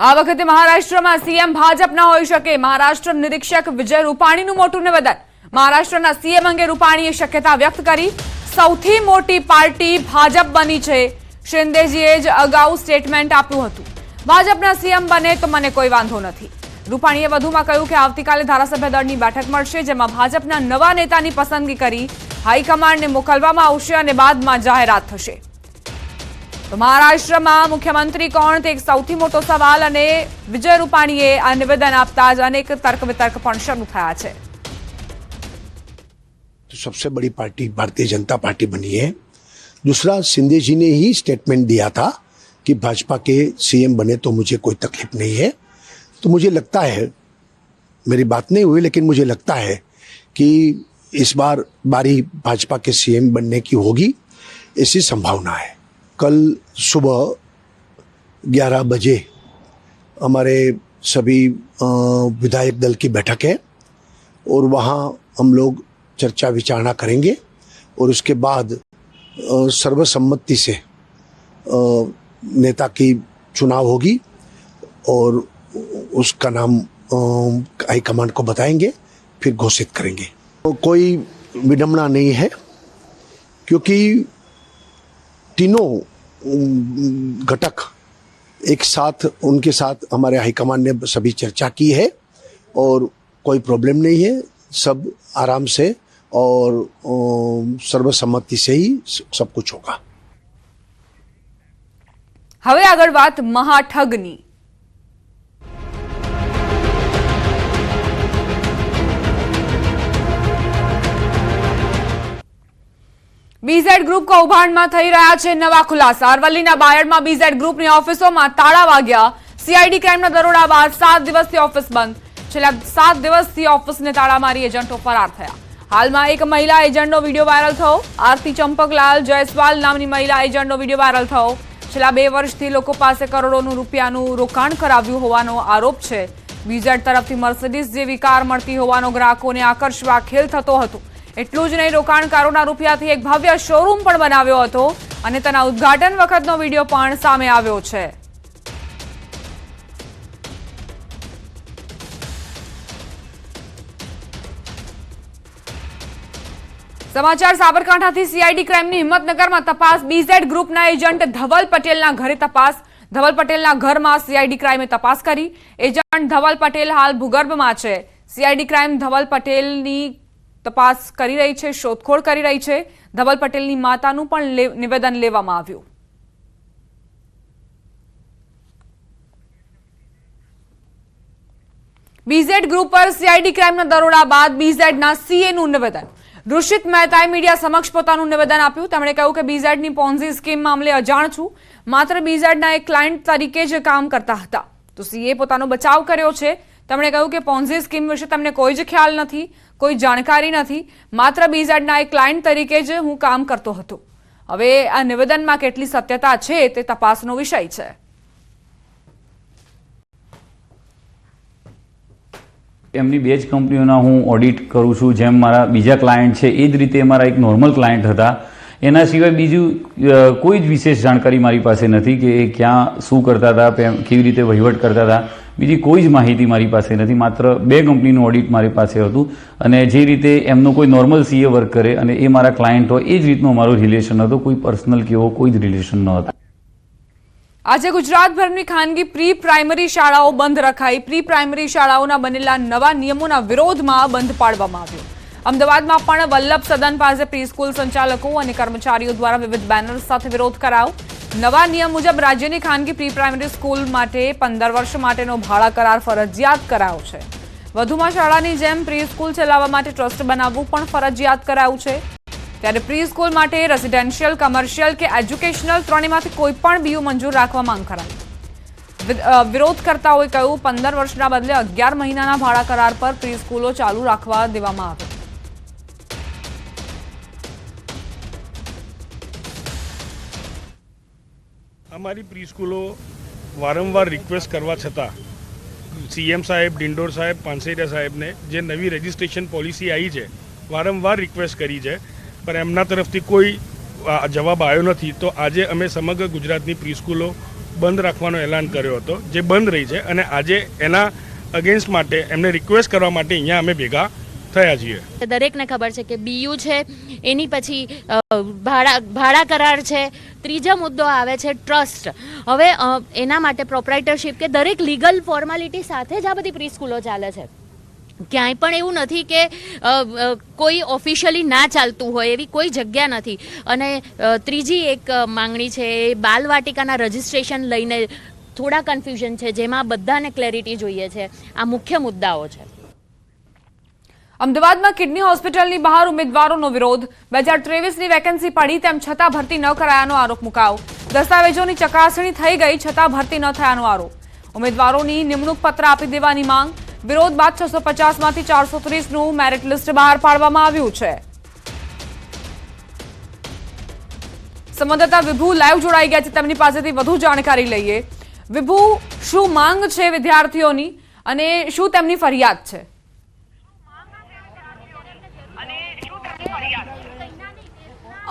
આ વખતે મહારાષ્ટ્રમાં સીએમ ભાજપના હોઈ શકે. મહારાષ્ટ્ર નિરીક્ષક વિજય રૂપાણીનું મોટું નિવેદન. મહારાષ્ટ્રના સીએમ અંગે રૂપાણીએ શક્યતા વ્યક્ત કરી. સૌથી મોટી પાર્ટી ભાજપ બની છે. શિંદેજીએ જ અગાઉ સ્ટેટમેન્ટ આપ્યું હતું, ભાજપના સીએમ બને તો મને કોઈ વાંધો નથી. રૂપાણીએ વધુમાં કહ્યું કે આવતીકાલે ધારાસભ્ય દળની બેઠક મળશે, જેમાં ભાજપના નવા નેતાની પસંદગી કરી હાઈકમાન્ડને મોકલવામાં આવશે અને બાદમાં જાહેરાત થશે. તો મહારાષ્ટ્રમાં મુખ્યમંત્રી કોણ તે એક સૌથી મોટો સવાલ, અને વિજય રૂપાણીએ આ નિવેદન આપતા જ અનેક તર્ક વિતર્ક પણ શરૂ થયા છે. तो सबसे बड़ी पार्टी भारतीय जनता पार्टी बनी है. दूसरा, शिंदे जी ने ही स्टेटमेंट दिया था कि भाजपा के सीएम बने तो मुझे कोई तकलीफ नहीं है. तो मुझे लगता है, मेरी बात नहीं हुई लेकिन मुझे लगता है कि इस बार बारी भाजपा के सीएम बनने की होगी, ऐसी संभावना है. कल सुबह 11 बजे हमारे सभी विधायक दल की बैठक है और वहाँ हम लोग चर्चा विचारणा करेंगे और उसके बाद सर्वसम्मति से नेता की चुनाव होगी और उसका नाम हाईकमांड को बताएंगे, फिर घोषित करेंगे. तो कोई विडंबना नहीं है, क्योंकि तीनों घटक एक साथ, उनके साथ हमारे हाईकमांड ने सभी चर्चा की है और कोई प्रॉब्लम नहीं है. सब आराम से और सर्वसम्मति से ही सब कुछ होगा. હવે આગળ વાત મહાઠગની. બીઝેડ ગ્રુપ કૌભાંડમાં થઈ રહ્યા છે નવા ખુલાસા. અરવલ્લીના બાયડમાં બીઝેડ ગ્રુપની ઓફિસોમાં તાળા વાગ્યા. સીઆઈડી ક્રાઇમના દરોડા બાદ 7 દિવસથી ઓફિસ બંધ. છેલ્લા 7 દિવસથી ઓફિસને તાળા મારી એજન્ટો ફરાર થયા. હાલમાં એક મહિલા એજન્ટનો વિડીયો વાયરલ થયો. આરતી ચંપકલાલ જયસ્વાલ નામની મહિલા એજન્ટનો વિડીયો વાયરલ થયો. છેલ્લા 2 વર્ષથી લોકો પાસે કરોડોનું રૂપિયાનું રોકાણ કરાવ્યું હોવાનો આરોપ છે. બીઝેડ તરફથી મર્સિડીઝ જેવી કાર મળતી હોવાનો ગ્રાહકોને આકર્ષવા ખેલ થતો હતો. એટલું જ નહીં, રોકાણકારોના રૂપિયાથી એક ભવ્ય શોરૂમ પણ બનાવ્યો હતો અને તેના ઉદ્ઘાટન વખતનો વિડીયો પણ સામે આવ્યો છે. સમાચાર સાબરકાંઠાથી. સીઆઈડી ક્રાઇમની હિંમતનગરમાં તપાસ. બીઝેડ ગ્રુપના એજન્ટ ધવલ પટેલના ઘરે તપાસ. ધવલ પટેલના ઘરમાં સીઆઈડી ક્રાઇમે તપાસ કરી. એજન્ટ ધવલ પટેલ હાલ ભૂગર્ભમાં છે. સીઆઈડી ક્રાઇમ ધવલ પટેલની તપાસ કરી રહી છે, શોધખોળ કરી રહી છે. ધવલ પટેલની માતાનું પણ નિવેદન લેવામાં આવ્યું. બીઝેડ ગ્રુપ પર સીઆઈડી ક્રાઇમના દરોડા બાદ બીઝેડના સીએનું નિવેદન. ઋષિત મહેતાએ મીડિયા સમક્ષ પોતાનું નિવેદન આપ્યું. તેમણે કહ્યું કે બીઝેડની પોન્ઝી સ્કીમ મામલે અજાણ છું, માત્ર બીઝેડના એક ક્લાયન્ટ તરીકે જ કામ કરતા હતા. તો સીએ પોતાનો બચાવ કર્યો છે. તેમણે કહ્યું કે પોન્ઝી સ્કીમ વિશે તમને કોઈ જ ખ્યાલ નથી, કોઈ જાણકારી નથી, માત્ર બીઝેડના એક ક્લાયન્ટ તરીકે જ હું કામ કરતો હતો. હવે આ નિવેદનમાં કેટલી સત્યતા છે તે તપાસનો વિષય છે. એમની બે જ કંપનીઓના હું ઓડિટ કરું છું. જેમ મારા બીજા ક્લાયન્ટ છે એ જ રીતે મારા એક નોર્મલ ક્લાયન્ટ હતા. એના સિવાય બીજું કોઈ જ વિશેષ જાણકારી મારી પાસે નથી કે એ ક્યાં શું કરતા હતા, કેવી રીતે વહીવટ કરતા હતા. બીજી કોઈ જ માહિતી મારી પાસે નથી. માત્ર 2 કંપનીનું ઓડિટ મારી પાસે હતું અને જે રીતે એમનો કોઈ નોર્મલ સીએ વર્ક કરે અને એ મારા ક્લાયન્ટ હોય એ જ રીતનો મારો રિલેશન હતો. કોઈ પર્સનલ કે એવો કોઈ જ રિલેશન ન હતો. આજે ગુજરાતભરની ખાનગી પ્રી પ્રાઇમરી શાળાઓ બંધ રખાઈ. પ્રી પ્રાઇમરી શાળાઓના બનેલા નવા નિયમોના વિરોધમાં બંધ પાડવામાં આવ્યો. અમદાવાદમાં પણ વલ્લભ સદન પાસે પ્રી સ્કૂલ સંચાલકો અને કર્મચારીઓ દ્વારા વિવિધ બેનર્સ સાથે વિરોધ કરાયો. નવા નિયમ મુજબ રાજ્યની ખાનગી પ્રી પ્રાઇમરી સ્કૂલ માટે 15 વર્ષ માટેનો ભાડા કરાર ફરજિયાત કરાયો છે. વધુમાં શાળાની જેમ પ્રી સ્કૂલ ચલાવવા માટે ટ્રસ્ટ બનાવવું પણ ફરજિયાત કરાયું છે. ત્યારે પ્રી સ્કૂલ માટે રેસિડેન્શિયલ, કમર્શિયલ કે એજ્યુકેશનલ ત્રણેયમાંથી કોઈ પણ બીયુ મંજૂર રાખવા માંગ કરાઈ. વિરોધકર્તાઓએ કહ્યું 15 વર્ષના બદલે 11 મહિનાના ભાડા કરાર પર પ્રી સ્કૂલો ચાલુ રાખવા દેવામાં આવે. અમારી પ્રી સ્કૂલો વારંવાર રિક્વેસ્ટ કરવા છતાં સીએમ સાહેબ, ડિંડોર સાહેબ, પાનસેરિયા સાહેબને જે નવી રજિસ્ટ્રેશન પોલિસી આવી છે વારંવાર રિક્વેસ્ટ કરી છે, પણ એમના તરફથી કોઈ જવાબ આવ્યો નથી. તો આજે અમે સમગ્ર ગુજરાતની પ્રી સ્કૂલો બંધ રાખવાનો એલાન કર્યો હતો, જે બંધ રહી છે. અને આજે એના અગેન્સ્ટ માટે એમને રિક્વેસ્ટ કરવા માટે અહીંયા અમે ભેગા થયા છીએ. દરેકને ખબર છે કે બીયુ છે, એની પછી ભાડા કરાર છે, ત્રીજો મુદ્દો આવે છે ટ્રસ્ટ. હવે એના માટે પ્રોપ્રાઇટરશિપ કે દરેક લીગલ ફોર્માલિટી સાથે જ આ બધી પ્રી સ્કૂલો ચાલે છે. ક્યાંય પણ એવું નથી કે કોઈ ઓફિશિયલી ના ચાલતું હોય એવી કોઈ જગ્યા નથી. અને ત્રીજી એક માંગણી છે એ બાલવાટિકાના રજિસ્ટ્રેશન લઈને થોડા કન્ફ્યુઝન છે, જેમાં બધાને ક્લેરિટી જોઈએ છે. આ મુખ્ય મુદ્દાઓ છે. અમદાવાદમાં કિડની હોસ્પિટલની બહાર ઉમેદવારોનો વિરોધ. 2023ની વેકેન્સી પડી તેમ છતાં ભરતી ન કરાયાનો આરોપ મુકાયો. દસ્તાવેજોની ચકાસણી થઈ ગઈ છતાં ભરતી ન થયાનો આરોપ. ઉમેદવારોની નિમણૂક પત્ર આપી દેવાની માંગ. વિરોધ બાદ 650માંથી 430નું મેરિટ લિસ્ટ બહાર પાડવામાં આવ્યું છે. સંવાદદાતા વિભુ લાઈવ જોડાઈ ગયા છે, તેમની પાસેથી વધુ જાણકારી લઈએ. વિભુ, શું માંગ છે વિદ્યાર્થીઓની અને શું તેમની ફરિયાદ છે?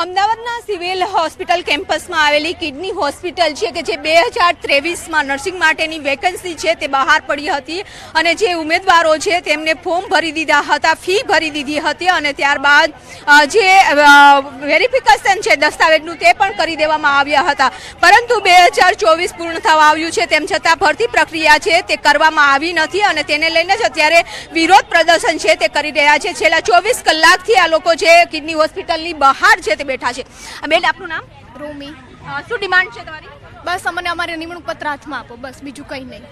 અમદાવાદના સિવિલ હોસ્પિટલ કેમ્પસમાં આવેલી કિડની હોસ્પિટલ છે કે જે 2023માં નર્સિંગ માટેની વેકેન્સી છે તે બહાર પડી હતી અને જે ઉમેદવારો છે તેમને ફોર્મ ભરી દીધા હતા, ફી ભરી દીધી હતી અને ત્યારબાદ જે વેરિફિકેશન છે દસ્તાવેજનું તે પણ કરી દેવામાં આવ્યા હતા. પરંતુ 2024 પૂર્ણ થવા આવ્યું છે તેમ છતાં ભરતી પ્રક્રિયા છે તે કરવામાં આવી નથી અને તેને લઈને જ અત્યારે વિરોધ પ્રદર્શન છે તે કરી રહ્યા છે. છેલ્લા 24 કલાકથી આ લોકો છે કિડની હોસ્પિટલની બહાર છે બેઠા છે. બેન, આપનું નામ? રોમી. શું ડિમાન્ડ છે તમારી? બસ અમને અમારે નિમણૂક પત્ર હાથમાં આપો, બસ બીજું કંઈ નહીં.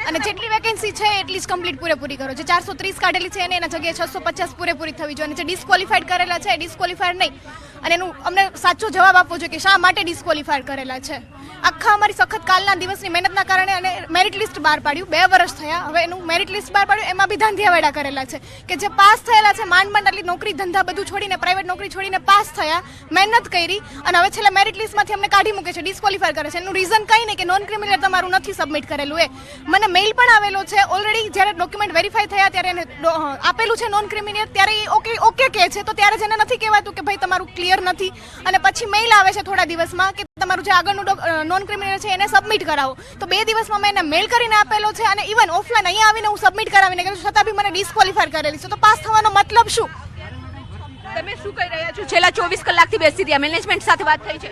અને જેટલી વેકેન્સી છે એટલી જ કમ્પ્લીટ પૂરેપૂરી કરો. જે 430 કાઢેલી છે એને એના જગ્યાએ 650 પૂરેપૂરી થવી જોઈએ. અને જે ડિસ્ક્વોલિફાઈડ કરેલા છે એ ડિસ્ક્વોલિફાઈડ નહીં. અને એનું અમને સાચો જવાબ આપવો જોઈએ કે શા માટે ડિસ્ક્વોલિફાઈડ કરેલા છે. આખા અમારી સખત કાલના દિવસની મહેનતના કારણે અને મેરિટ લિસ્ટ બહાર પાડ્યું. 2 વર્ષ થયા, હવે એનું મેરિટ લિસ્ટ બહાર પાડ્યું. એમાં બી ધાંધિયાવાડા કરેલા છે કે જે પાસ થયેલા છે માંડ આટલી નોકરી ધંધા બધું છોડીને, પ્રાઇવેટ નોકરી છોડીને પાસ થયા, મહેનત કરી અને હવે છેલ્લે મેરિટ લિસ્ટમાંથી અમને કાઢી મૂકે છે, ડિસ્ક્વોલિફાય કરે છે. એનું રીઝન કંઈ નહીં કે નોન ક્રિમિનલ તમારું નથી સબમિટ કરેલું. મને મેઇલ પણ આવેલો છે ઓલરેડી. જ્યારે ડોક્યુમેન્ટ વેરીફાઈ થયા ત્યારે એને આપેલું છે નોન ક્રિમિનલ, ત્યારે એ ઓકે કહે છે. તો ત્યારે જેને નથી કહેવાતું કે ભાઈ તમારું ક્લિયર નથી અને પછી મેઇલ આવે છે થોડા દિવસમાં કે તમારું જે આગળનું નોન ક્રિમિનલ છે એને સબમિટ કરાવો. તો 2 દિવસમાં મેં એને મેઇલ કરીને આપેલો છે અને ઇવન ઓફલાઈન અહીંયા આવીને હું સબમિટ કરાવીને ગયું છતાં બી મને ડિસ્ક્વોલિફાય કરેલી છે. તો પાસ થવાનો મતલબ શું? તમે શું કહી રહ્યા છો? છેલ્લા 24 કલાકથી બેસી રહ્યા, મેનેજમેન્ટ સાથે વાત થઈ છે?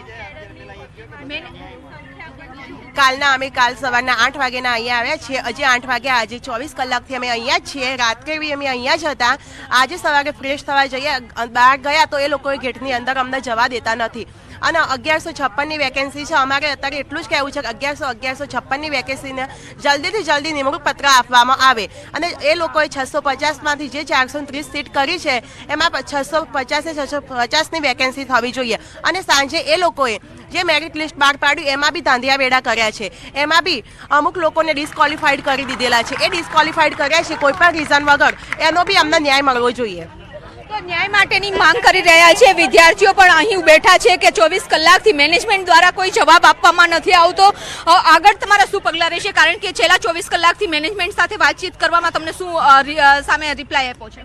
કાલ સવારના 8 વાગ્યાના અહીંયા આવ્યા છીએ. હજી 8 વાગ્યા, આજે 24 કલાકથી અમે અહીંયા જ છીએ. રાત્રે બી અમે અહીંયા જ હતા. આજે સવારે ફ્રેશ થવા જઈએ બહાર ગયા તો એ લોકોએ ગેટની અંદર અમને જવા દેતા નથી. અને 1156ની વેકેન્સી છે. અમારે અત્યારે એટલું જ કહેવું છે કે 1156ની વેકેન્સીને જલ્દીથી જલ્દી નિમણૂક પત્ર આપવામાં આવે. અને એ લોકોએ 650માંથી જે 430 સીટ કરી છે એમાં 650ની વેકેન્સી થવી જોઈએ. અને સાંજે એ લોકોએ જે મેરિટ લિસ્ટ બહાર પાડ્યું એમાં બી ધાંધિયા વેડા કર્યા છે. એમાં બી અમુક લોકોને ડિસ્ક્વોલિફાઈડ કરી દીધેલા છે. એ ડિસ્ક્વોલિફાઈડ કર્યા છે કોઈ પણ રીઝન વગર. એનો બી અમને ન્યાય મળવો જોઈએ. તો ન્યાય માટેની માંગ કરી રહ્યા છે વિદ્યાર્થીઓ પણ અહીં બેઠા છે કે 24 કલાકથી મેનેજમેન્ટ દ્વારા કોઈ જવાબ આપવામાં નથી આવતો. આગળ તમારા શું પગલાં રહેશે? કારણ કે છેલ્લા 24 કલાકથી મેનેજમેન્ટ સાથે વાતચીત કરવામાં તમને શું સામે રિપ્લાય આપ્યો છે?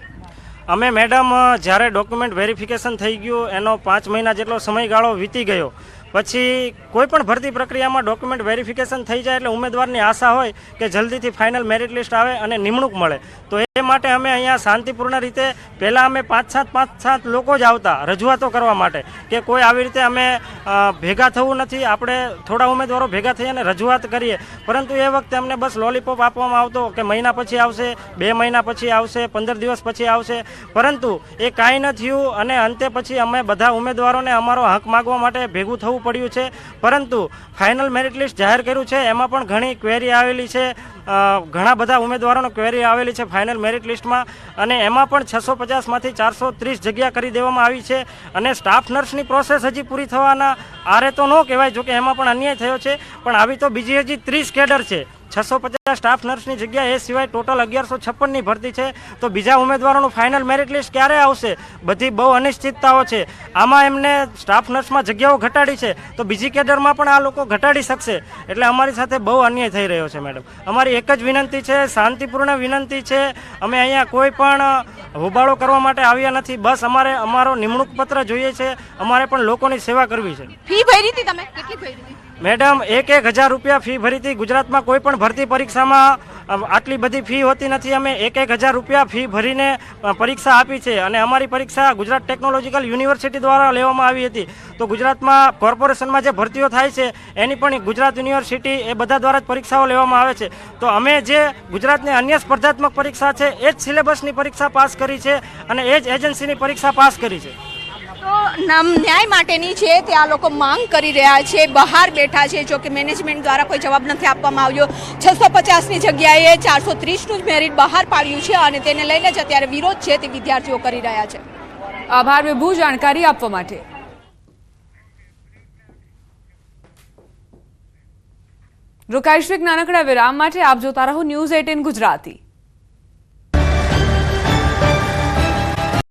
અમે મેડમ જ્યારે ડોક્યુમેન્ટ વેરિફિકેશન થઈ ગયું એનો 5 મહિના જેટલો સમયગાળો વીતી ગયો પછી કોઈ પણ ભરતી પ્રક્રિયામાં ડોક્યુમેન્ટ વેરિફિકેશન થઈ જાય એટલે ઉમેદવારની આશા હોય કે જલ્દીથી ફાઇનલ મેરિટ લિસ્ટ આવે અને નિમણૂક મળે. તો એ માટે અમે અહીંયા શાંતિપૂર્ણ રીતે પહેલાં અમે 5-7 લોકો જ આવતા રજૂઆતો કરવા માટે કે કોઈ આવી રીતે અમે ભેગા થવું નથી, આપણે થોડા ઉમેદવારો ભેગા થઈ અને રજૂઆત કરીએ. પરંતુ એ વખતે અમને બસ લોલીપોપ આપવામાં આવતો કે મહિના પછી આવશે, 2 મહિના પછી આવશે, 15 દિવસ પછી આવશે. પરંતુ એ કાંઈ ન થયું અને અંતે પછી અમે બધા ઉમેદવારોને અમારો હક માગવા માટે ભેગું થવું પડ્યું છે. પરંતુ ફાઇનલ મેરિટ લિસ્ટ જાહેર કર્યું છે એમાં પણ ઘણી ક્વેરી આવેલી છે. ઘણા બધા ઉમેદવારોનો ક્વેરી આવેલી છે ફાઇનલ મેરિટ લિસ્ટમાં અને એમાં પણ 650માંથી 430 જગ્યા કરી દેવામાં આવી છે. અને સ્ટાફ નર્સની પ્રોસેસ હજી પૂરી થવાના આરે તો ન કહેવાય, જોકે એમાં પણ અન્યાય થયો છે. પણ આવી તો બીજી હજી 30 કેડર છે. 650 સ્ટાફ નર્સની જગ્યા એ સિવાય ટોટલ 1156ની ભરતી છે. તો બીજા ઉમેદવારોનું ફાઇનલ મેરિટ લિસ્ટ ક્યારે આવશે? બધી બહુ અનિશ્ચિતતાઓ છે. આમાં એમને સ્ટાફ નર્સમાં જગ્યાઓ ઘટાડી છે તો બીજી કેડરમાં પણ આ લોકો ઘટાડી શકશે. એટલે અમારી સાથે બહુ અન્યાય થઈ રહ્યો છે મેડમ. અમારી એક જ વિનંતી છે, શાંતિપૂર્ણ વિનંતી છે. અમે અહીંયા કોઈ પણ હોબાળો કરવા માટે આવ્યા નથી. બસ અમારો નિમણૂક પત્ર જોઈએ છે. અમારે પણ લોકોની સેવા કરવી છે. ફી ભરી હતી તમે? કેટલી ભરી હતી? મેડમ 1,000 રૂપિયા ફી ભરી હતી. ગુજરાતમાં કોઈ પણ ભરતી પરીક્ષામાં આટલી બધી ફી હોતી નથી. અમે 1,000 રૂપિયા ફી ભરીને પરીક્ષા આપી છે અને અમારી પરીક્ષા ગુજરાત ટેકનોલોજીકલ યુનિવર્સિટી દ્વારા લેવામાં આવી હતી. તો ગુજરાતમાં કોર્પોરેશનમાં જે ભરતીઓ થાય છે એની પણ ગુજરાત યુનિવર્સિટી એ બધા દ્વારા જ પરીક્ષાઓ લેવામાં આવે છે. તો અમે જે ગુજરાતની અન્ય સ્પર્ધાત્મક પરીક્ષા છે એ જ સિલેબસની પરીક્ષા પાસ કરી છે અને એ જ એજન્સીની પરીક્ષા પાસ કરી છે. તો ન્યાય માટેની છે તે આ લોકો માંગ કરી રહ્યા છે, બહાર બેઠા છે. જો કે મેનેજમેન્ટ દ્વારા કોઈ જવાબ નથી આપવામાં આવ્યો. 650ની જગ્યાએ 430નું જ મેરિટ બહાર પાડ્યું છે અને તેને લઈને જ અત્યારે વિરોધ છે તે વિદ્યાર્થીઓ કરી રહ્યા છે. આભાર વિભુ જાણકારી આપવા માટે. રોકાઈશું એક નાનકડા વિરામ માટે. આપ જોતા રહો ન્યૂઝ 18 ગુજરાતી.